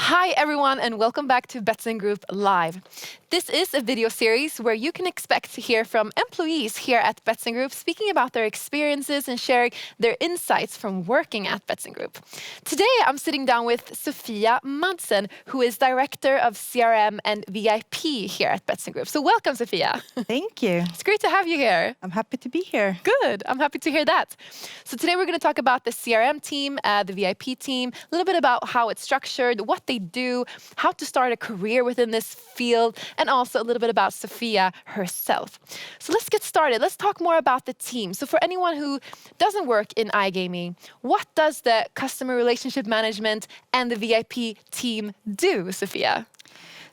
Hi everyone and welcome back to Betsson Group Live. This is a video series where you can expect to hear from employees here at Betsson Group speaking about their experiences and sharing their insights from working at Betsson Group. Today I'm sitting down with Sofia Madsen, who is Director of CRM and VIP here at Betsson Group. So welcome, Sofia. Thank you. It's great to have you here. I'm happy to be here. Good. I'm happy to hear that. So today we're going to talk about the CRM team, the VIP team, a little bit about how it's structured, what they do, how to start a career within this field, and also a little bit about Sofia herself. So let's get started. Let's talk more about the team. So for anyone who doesn't work in iGaming, what does the customer relationship management and the VIP team do, Sofia?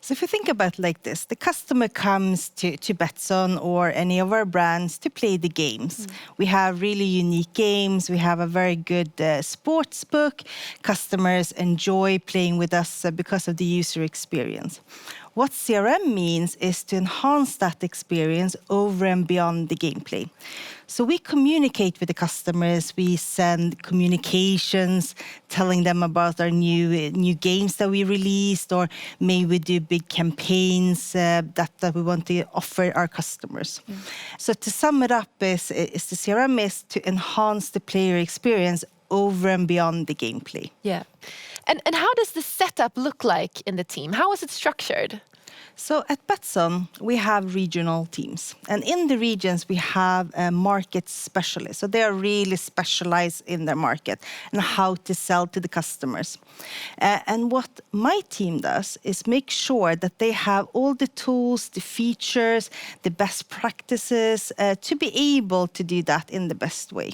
So if you think about it like this, the customer comes to Betsson or any of our brands to play the games. We have really unique games. We have a very good sports book. Customers enjoy playing with us because of the user experience. What CRM means is to enhance that experience over and beyond the gameplay. So we communicate with the customers. We send communications telling them about our new games that we released, or maybe we do big campaigns that we want to offer our customers. So to sum it up, is the CRM is to enhance the player experience over and beyond the gameplay. Yeah. And how does the setup look like in the team? How is it structured? So at Betsson, we have regional teams. And in the regions, we have market specialists. So they are really specialized in their market and how to sell to the customers. And what my team does is make sure that they have all the tools, the features, the best practices to be able to do that in the best way.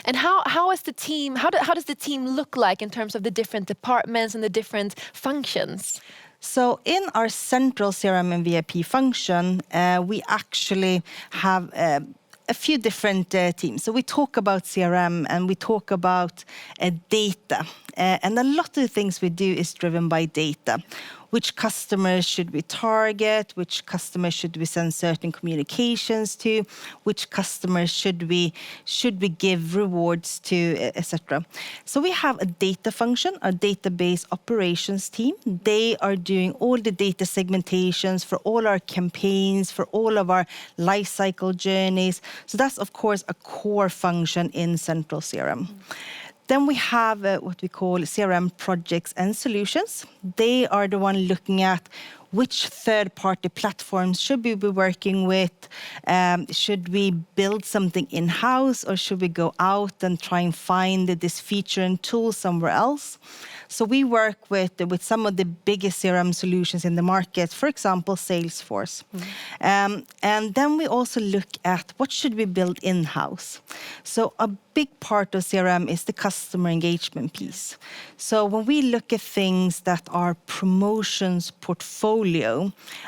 And how is the team? How does the team look like in terms of the different departments and the different functions? So in our central CRM and VIP function, we actually have a few different teams. So we talk about CRM and we talk about data. And a lot of the things we do is driven by data. Which customers should we target? Which customers should we send certain communications to? Which customers should we give rewards to, etc. So we have a data function, our database operations team. They are doing all the data segmentations for all our campaigns, for all of our life cycle journeys. So that's, of course, a core function in central CRM. Then we have what we call CRM projects and solutions. They are the one looking at which third-party platforms should we be working with? Should we build something in-house, or should we go out and try and find this feature and tool somewhere else? So we work with some of the biggest CRM solutions in the market, for example, Salesforce. And then we also look at what should we build in-house. So a big part of CRM is the customer engagement piece. So when we look at things that are promotions portfolio,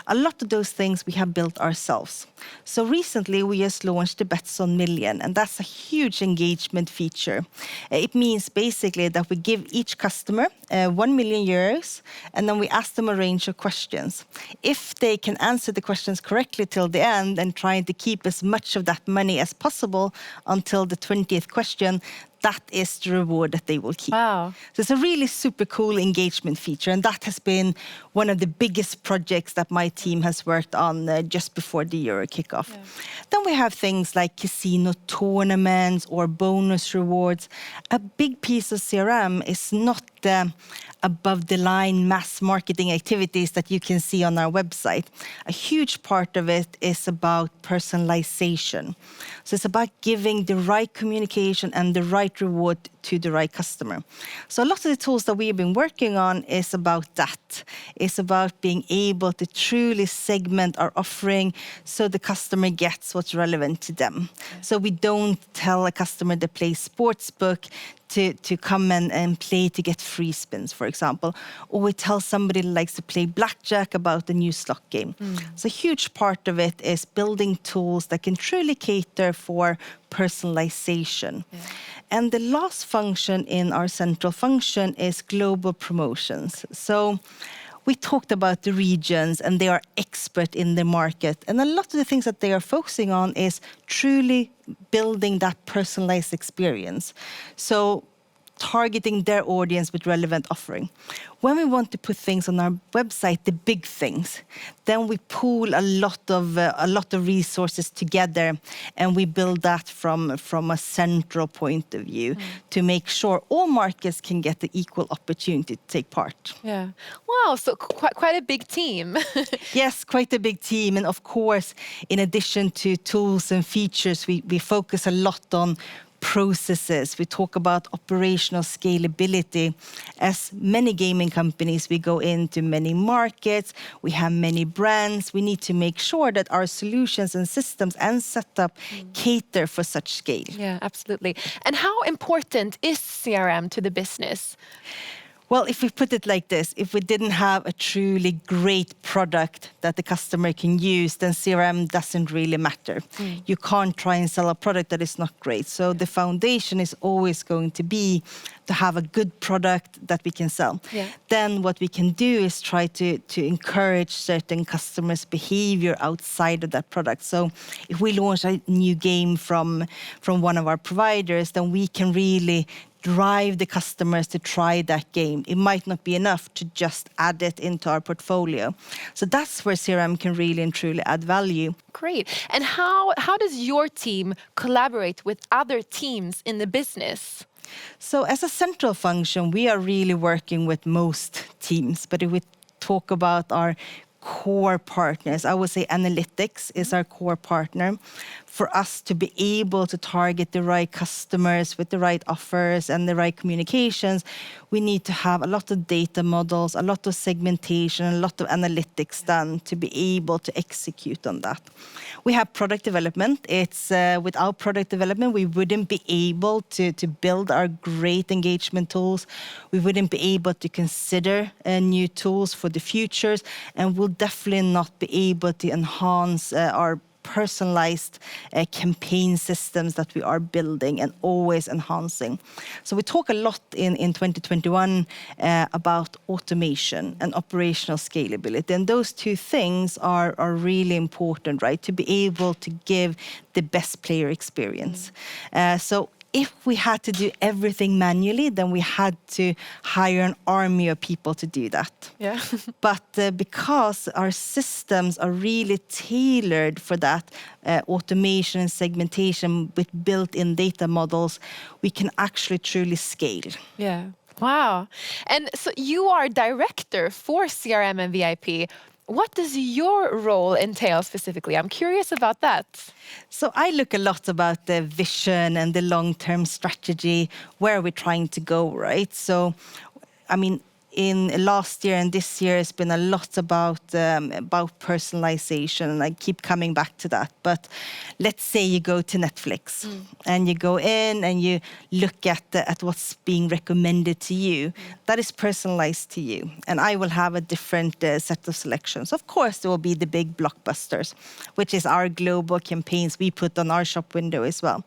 a lot of those things we have built ourselves. So recently we just launched the Betsson Million, and that's a huge engagement feature. It means basically that we give each customer 1 million euros, and then we ask them a range of questions. If they can answer the questions correctly till the end and trying to keep as much of that money as possible until the 20th question, that is the reward that they will keep. Wow. So it's a really super cool engagement feature, and that has been one of the biggest projects that my team has worked on just before the Euro kickoff. Yeah. Then we have things like casino tournaments or bonus rewards. A big piece of CRM is not above-the-line mass marketing activities that you can see on our website. A huge part of it is about personalization. So it's about giving the right communication and the right reward to the right customer. So a lot of the tools that we've been working on is about that. It's about being able to truly segment our offering so the customer gets what's relevant to them. So we don't tell a customer that plays sportsbook to come and play to get free spins, for example. Or we tell somebody who likes to play blackjack about the new slot game. So a huge part of it is building tools that can truly cater for personalization. And the last function in our central function is global promotions. So we talked about the regions, and they are expert in the market. And a lot of the things that they are focusing on is truly building that personalized experience. So targeting their audience with relevant offering. When we want to put things on our website, the big things, then we pool a lot of resources together, and we build that from a central point of view to make sure all markets can get the equal opportunity to take part. Yeah. Wow, so quite a big team. Yes, quite a big team. And of course, in addition to tools and features, we focus a lot on processes. We talk about operational scalability. As many gaming companies, we go into many markets, we have many brands. We need to make sure that our solutions and systems and setup cater for such scale. Yeah, absolutely. And how important is CRM to the business? Well, if we put it like this, if we didn't have a truly great product that the customer can use, then CRM doesn't really matter. You can't try and sell a product that is not great. So the foundation is always going to be to have a good product that we can sell. Yeah. Then what we can do is try to encourage certain customers' behavior outside of that product. So if we launch a new game from one of our providers, then we can really drive the customers to try that game. It might not be enough to just add it into our portfolio. So that's where CRM can really and truly add value. Great. And how does your team collaborate with other teams in the business? So as a central function, we are really working with most teams. But if we talk about our core partners, I would say analytics is our core partner. For us to be able to target the right customers with the right offers and the right communications, we need to have a lot of data models, a lot of segmentation, a lot of analytics done to be able to execute on that. We have product development. It's without product development, we wouldn't be able to build our great engagement tools. We wouldn't be able to consider new tools for the futures, and we'll definitely not be able to enhance our personalized campaign systems that we are building and always enhancing. So we talk a lot in 2021 about automation and operational scalability. And those two things are really important, right? To be able to give the best player experience. So if we had to do everything manually, then we had to hire an army of people to do that. Yeah. But because our systems are really tailored for that, automation and segmentation with built-in data models, we can actually truly scale. Yeah. Wow. And so you are director for CRM and VIP. What does your role entail specifically? I'm curious about that. So I look a lot about the vision and the long-term strategy, where we're trying to go, right? So, I mean, in last year and this year, it's been a lot about personalization, and I keep coming back to that. But let's say you go to Netflix and you go in and you look at what's being recommended to you. That is personalized to you, and I will have a different set of selections. Of course, there will be the big blockbusters, which is our global campaigns we put on our shop window as well.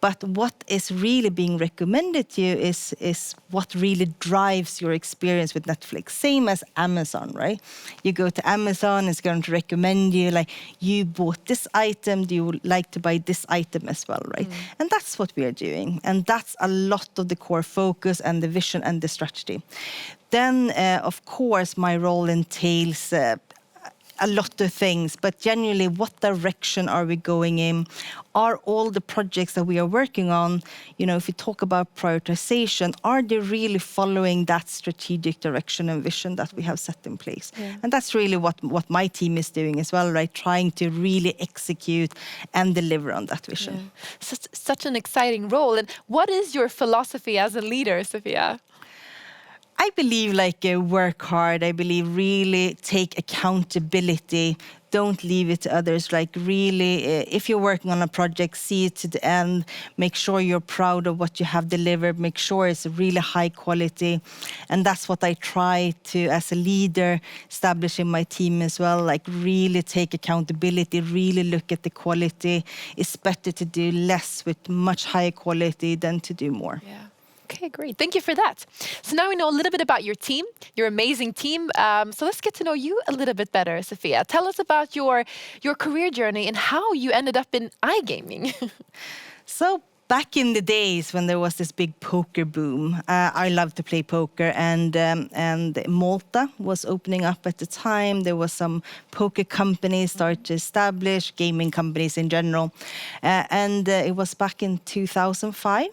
But what is really being recommended to you is what really drives your experience with Netflix. Same as Amazon, right? You go to Amazon, it's going to recommend you, like, you bought this item, do you like to buy this item as well, right? And that's what we are doing. And that's a lot of the core focus and the vision and the strategy. Then, of course, my role entails a lot of things, but generally, what direction are we going in? Are all the projects that we are working on, you know, if we talk about prioritization, are they really following that strategic direction and vision that we have set in place? Yeah. And that's really what my team is doing as well, right? Trying to really execute and deliver on that vision. Yeah. Such an exciting role. And what is your philosophy as a leader, Sofia? I believe work hard. I believe really take accountability. Don't leave it to others. Like really, if you're working on a project, see it to the end. Make sure you're proud of what you have delivered. Make sure it's really high quality. And that's what I try to, as a leader, establish in my team as well. Like really take accountability, really look at the quality. It's better to do less with much higher quality than to do more. Yeah. Okay, great. Thank you for that. So now we know a little bit about your team, your amazing team. So let's get to know you a little bit better, Sofia. Tell us about your career journey and how you ended up in iGaming. So back in the days when there was this big poker boom, I loved to play poker, and Malta was opening up at the time. There was some poker companies started to establish, gaming companies in general, and it was back in 2005.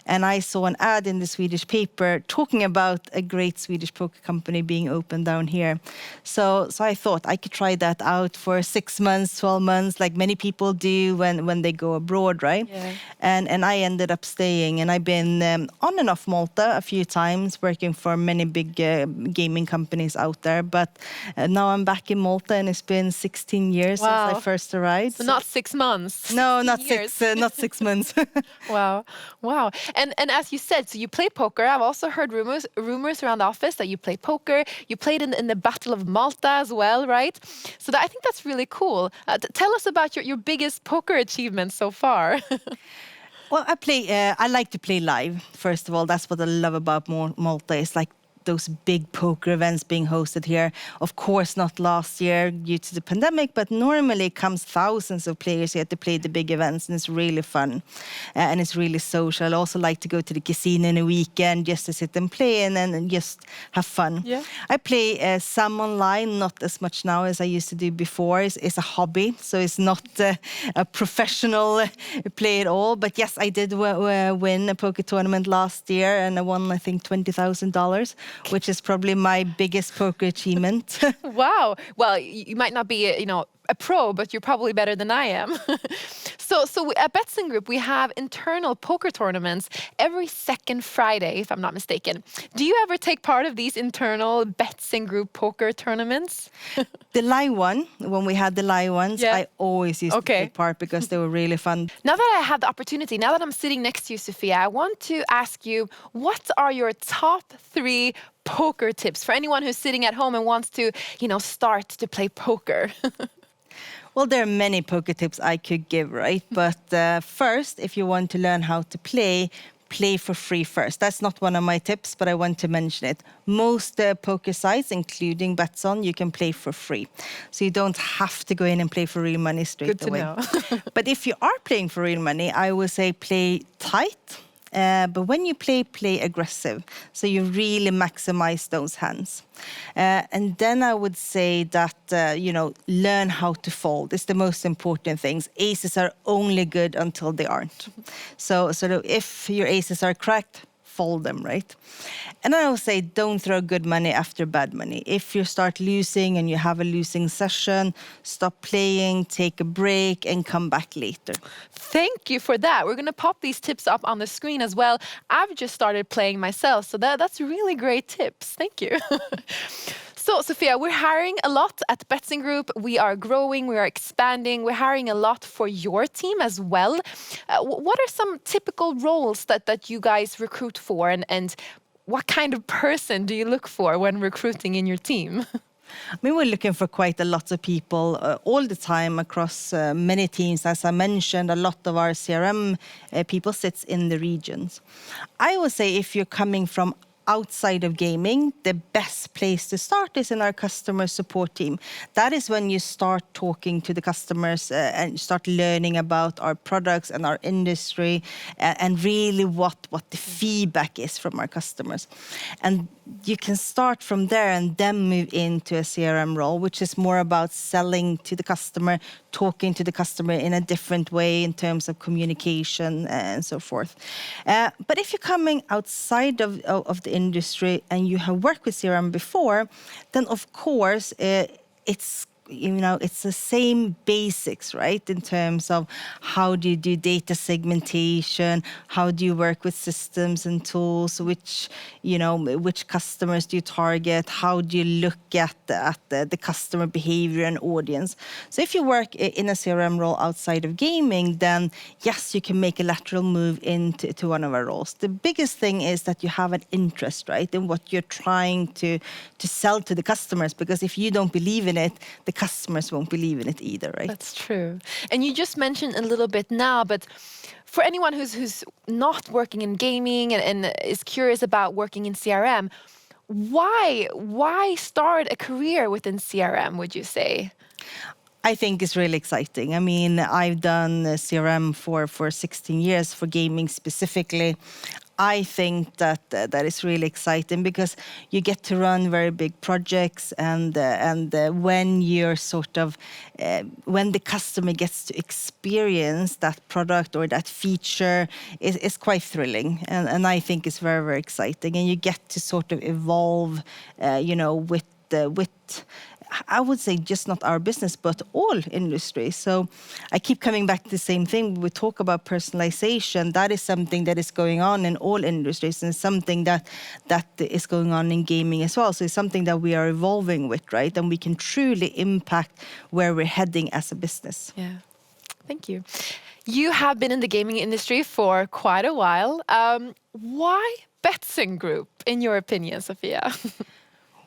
And I saw an ad in the Swedish paper talking about a great Swedish poker company being opened down here. So I thought I could try that out for 6 months, 12 months, like many people do when they go abroad, right? Yeah. And I ended up staying, and I've been on and off Malta a few times, working for many big gaming companies out there. But now I'm back in Malta, and it's been 16 years since I first arrived. So not 6 months. No, not years. not 6 months. Wow. And as you said, so you play poker. I've also heard rumors around the office that you play poker. You played in the Battle of Malta as well, right? So I think that's really cool. Tell us about your biggest poker achievement so far. Well, I like to play live. First of all, that's what I love about Malta. It's like those big poker events being hosted here. Of course, not last year due to the pandemic, but normally it comes thousands of players here to play the big events, and it's really fun. And it's really social. I also like to go to the casino in a weekend just to sit and play and just have fun. Yeah. I play some online, not as much now as I used to do before. It's a hobby, so it's not a professional play at all. But yes, I did win a poker tournament last year, and I won, I think, $20,000. Which is probably my biggest poker achievement. Wow. Well, you might not be, a pro, but you're probably better than I am. So at Betsson Group, we have internal poker tournaments every second Friday, if I'm not mistaken. Do you ever take part of these internal Betsson Group poker tournaments? The live one, when we had the live ones, I always used to take part because they were really fun. Now that I have the opportunity, now that I'm sitting next to you, Sofia, I want to ask you, what are your top 3 poker tips for anyone who's sitting at home and wants to, start to play poker? Well, there are many poker tips I could give, right? But first, if you want to learn how to play for free first. That's not one of my tips, but I want to mention it. Most poker sites, including Betsson, you can play for free. So you don't have to go in and play for real money straight away. Good to know. But if you are playing for real money, I would say play tight. But when you play aggressive. So you really maximize those hands. And then I would say that, learn how to fold. It's the most important thing. Aces are only good until they aren't. So if your aces are cracked, fold them, right? And I would say don't throw good money after bad money. If you start losing and you have a losing session, stop playing, take a break, and come back later. Thank you for that. We're going to pop these tips up on the screen as well. I've just started playing myself, so that's really great tips. Thank you. So, Sofia, we're hiring a lot at Betsson Group. We are growing, we are expanding. We're hiring a lot for your team as well. What are some typical roles that you guys recruit for, and what kind of person do you look for when recruiting in your team? I mean, we're looking for quite a lot of people all the time across many teams. As I mentioned, a lot of our CRM people sits in the regions. I would say if you're coming from outside of gaming, the best place to start is in our customer support team. That is when you start talking to the customers and start learning about our products and our industry and really what the feedback is from our customers. And you can start from there and then move into a CRM role, which is more about selling to the customer, talking to the customer in a different way in terms of communication and so forth. But if you're coming outside of the industry and you have worked with CRM before, then of course it's the same basics, right? In terms of how do you do data segmentation, how do you work with systems and tools, which customers do you target, how do you look at the customer behavior and audience. So if you work in a CRM role outside of gaming, then yes, you can make a lateral move into one of our roles. The biggest thing is that you have an interest, right, in what you're trying to sell to the customers, because if you don't believe in it, the customers won't believe in it either, right? That's true. And you just mentioned a little bit now, but for anyone who's not working in gaming and is curious about working in CRM, why start a career within CRM, would you say? I think it's really exciting. I mean, I've done CRM for 16 years for gaming specifically. I think that is really exciting because you get to run very big projects, and when you're sort of when the customer gets to experience that product or that feature, is quite thrilling, and I think it's very, very exciting, and you get to sort of evolve, with I would say just not our business, but all industries. So I keep coming back to the same thing. We talk about personalization. That is something that is going on in all industries, and something that is going on in gaming as well. So it's something that we are evolving with, right? And we can truly impact where we're heading as a business. Yeah, thank you. You have been in the gaming industry for quite a while. Why Betsson Group, in your opinion, Sofia?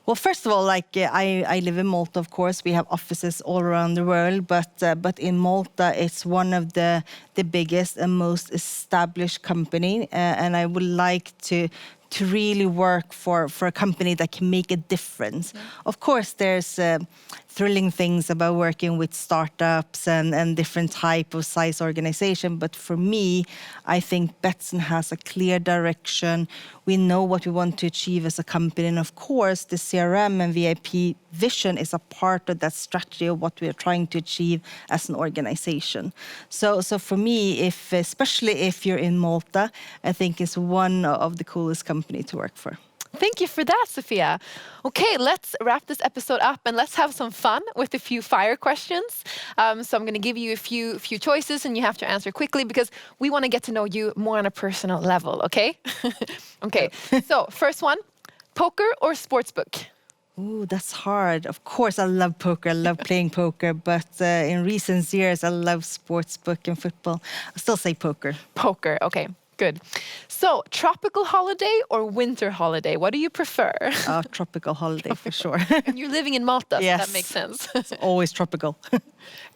Well, first of all, I live in Malta, of course. We have offices all around the world, but in Malta, it's one of the biggest and most established company, and I would like to really work for a company that can make a difference. Of course, there's thrilling things about working with startups and different type of size organization. But for me, I think Betsson has a clear direction. We know what we want to achieve as a company. And of course, the CRM and VIP vision is a part of that strategy of what we are trying to achieve as an organization. So for me, especially if you're in Malta, I think it's one of the coolest company to work for. Thank you for that, Sofia. Okay, let's wrap this episode up and let's have some fun with a few fire questions. So I'm going to give you a few choices, and you have to answer quickly because we want to get to know you more on a personal level, okay? Okay, so first one, poker or sportsbook? Ooh, that's hard. Of course, I love poker. I love playing poker. But in recent years, I love sportsbook and football. I still say poker. Poker, okay. Good. So, tropical holiday or winter holiday? What do you prefer? Tropical holiday for sure. And you're living in Malta, so Yes. that makes sense. It's always tropical.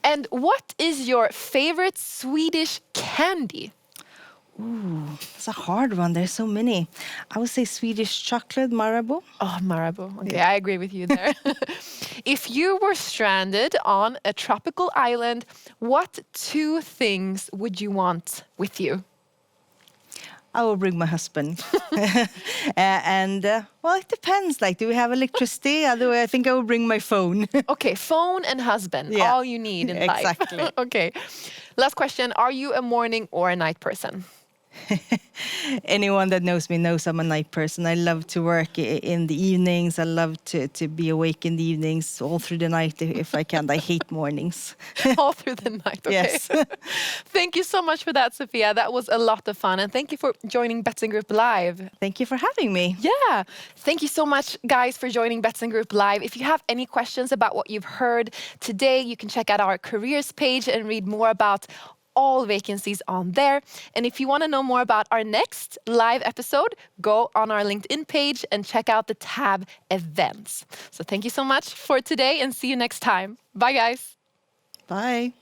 And what is your favorite Swedish candy? Ooh, it's a hard one. There's so many. I would say Swedish chocolate, Marabou. Oh, Marabou. Okay, I agree with you there. If you were stranded on a tropical island, what 2 things would you want with you? I will bring my husband. Well, it depends. Do we have electricity? Otherwise, I think I will bring my phone. Okay, phone and husband. Yeah. All you need in life. Exactly. Okay. Last question. Are you a morning or a night person? Anyone that knows me knows I'm a night person. I love to work in the evenings. I love to be awake in the evenings, all through the night if I can. I hate mornings. All through the night, okay. Yes. Thank you so much for that, Sofia. That was a lot of fun. And thank you for joining Betsson Group Live. Thank you for having me. Yeah. Thank you so much, guys, for joining Betsson Group Live. If you have any questions about what you've heard today, you can check out our careers page and read more about all vacancies on there. And if you want to know more about our next live episode, go on our LinkedIn page and check out the tab events. So thank you so much for today and see you next time. Bye, guys. Bye.